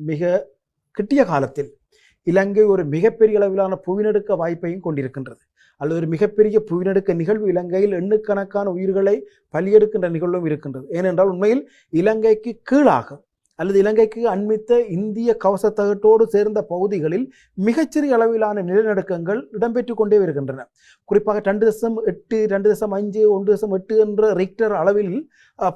மிக கிட்டிய காலத்தில் இலங்கை ஒரு மிகப்பெரிய அளவிலான புவிநடுக்க வாய்ப்பையும் கொண்டிருக்கின்றது. அல்லது ஒரு மிகப்பெரிய புவிநடுக்க நிகழ்வு இலங்கையில் எண்ணுக்கணக்கான உயிர்களை பலியெடுக்கின்ற நிகழ்வும் இருக்கின்றது. ஏனென்றால் உண்மையில் இலங்கைக்கு கீழாக அல்லது இலங்கைக்கு அண்மித்த இந்திய கவசத்தகட்டோடு சேர்ந்த பகுதிகளில் மிகச்சிறிய அளவிலான நிலநடுக்கங்கள் இடம்பெற்று கொண்டே வருகின்றன. குறிப்பாக 2.8, 2.5, 1.8 என்ற ரிக்டர் அளவில்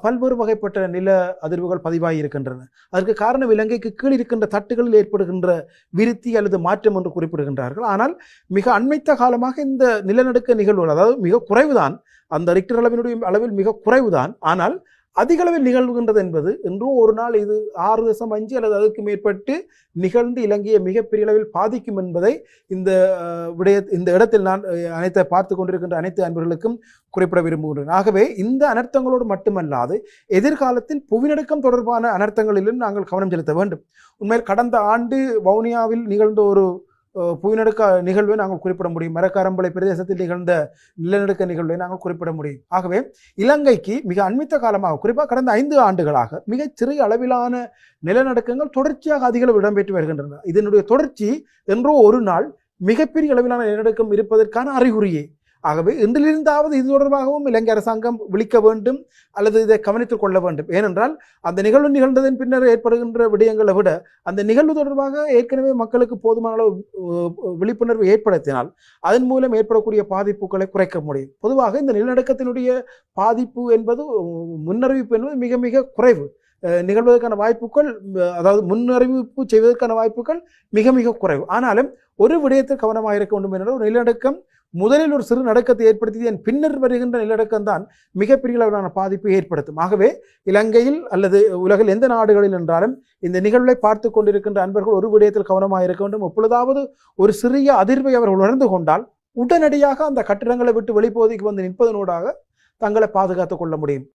பல்வேறு வகைப்பட்ட நில அதிர்வுகள் பதிவாகி இருக்கின்றன. அதற்கு காரணம் இலங்கைக்கு கீழ் இருக்கின்ற தட்டுகளில் ஏற்படுகின்ற விருத்தி அல்லது மாற்றம் என்று குறிப்பிடுகின்றார்கள். ஆனால் மிக அண்மைத்த காலமாக இந்த நிலநடுக்க நிகழ்வுகள், அதாவது மிக குறைவுதான், அந்த ரிக்டர் அளவினுடைய அளவில் மிக குறைவுதான், ஆனால் அதிக அளவில் நிகழ்வுகின்றது என்பது இன்றும் ஒரு நாள் இது 6.5 அல்லது அதற்கு மேற்பட்டு நிகழ்ந்து இலங்கையை மிகப்பெரிய அளவில் பாதிக்கும் என்பதை இந்த இடத்தில் நான் அனைத்தை பார்த்து கொண்டிருக்கின்ற அனைத்து அன்பர்களுக்கும் குறிப்பிட விரும்புகின்றேன். ஆகவே இந்த அனர்த்தங்களோடு மட்டுமல்லாது எதிர்காலத்தில் புவிநடுக்கம் தொடர்பான அனர்த்தங்களிலும் நாங்கள் கவனம் செலுத்த வேண்டும். உண்மையில் கடந்த ஆண்டு வவுனியாவில் நிகழ்ந்த ஒரு புவிநடுக்க நிகழ்வை நாங்கள் குறிப்பிட முடியும். மரக்காரம்பளை பிரதேசத்தில் நிகழ்ந்த நிலநடுக்க நிகழ்வை நாங்கள் குறிப்பிட முடியும். ஆகவே இலங்கைக்கு மிக அண்மித்த காலமாக, குறிப்பாக கடந்த 5 ஆண்டுகளாக மிகச் சிறிய அளவிலான நிலநடுக்கங்கள் தொடர்ச்சியாக அதிக அளவு இடம்பெற்று வருகின்றன. இதனுடைய தொடர்ச்சி என்றோ ஒரு நாள் மிகப்பெரிய அளவிலான நிலநடுக்கம் இருப்பதற்கான அறிகுறியே. ஆகவே இன்றிலிருந்தாவது இது தொடர்பாகவும் இலங்கை அரசாங்கம் விழிக்க வேண்டும் அல்லது இதை கவனித்துக் கொள்ள வேண்டும். ஏனென்றால் அந்த நிகழ்வு நிகழ்ந்ததன் பின்னர் ஏற்படுகின்ற விடயங்களை விட அந்த நிகழ்வு தொடர்பாக ஏற்கனவே மக்களுக்கு போதுமான அளவு விழிப்புணர்வு ஏற்படுத்தினால் அதன் மூலம் ஏற்படக்கூடிய பாதிப்புகளை குறைக்க முடியும். பொதுவாக இந்த நிலநடுக்கத்தினுடைய பாதிப்பு என்பது, முன்னறிவிப்பு என்பது மிக மிக குறைவு. நிகழ்வதற்கான வாய்ப்புகள், அதாவது முன்னறிவிப்பு செய்வதற்கான வாய்ப்புகள் மிக மிக குறைவு. ஆனாலும் ஒரு விடயத்தில் கவனமாக இருக்க வேண்டும் என்றால், ஒரு நிலநடுக்கம் முதலில் ஒரு சிறு நடுக்கத்தை ஏற்படுத்தியதன் பின்னர் வருகின்ற நிலநடுக்கம் தான் மிகப்பெரிய அளவிலான பாதிப்பை ஏற்படுத்தும். ஆகவே இலங்கையில் அல்லது உலகில் எந்த நாடுகளில் என்றாலும் இந்த நிகழ்வை பார்த்து கொண்டிருக்கின்ற அன்பர்கள் ஒரு விடயத்தில் கவனமாக இருக்க வேண்டும். எப்பொழுதாவது ஒரு சிறிய அதிர்வை அவர்கள் உணர்ந்து கொண்டால் உடனடியாக அந்த கட்டிடங்களை விட்டு வெளிப்பகுதிக்கு வந்து நிற்பதனூடாக தங்களை பாதுகாத்துக் கொள்ள முடியும்.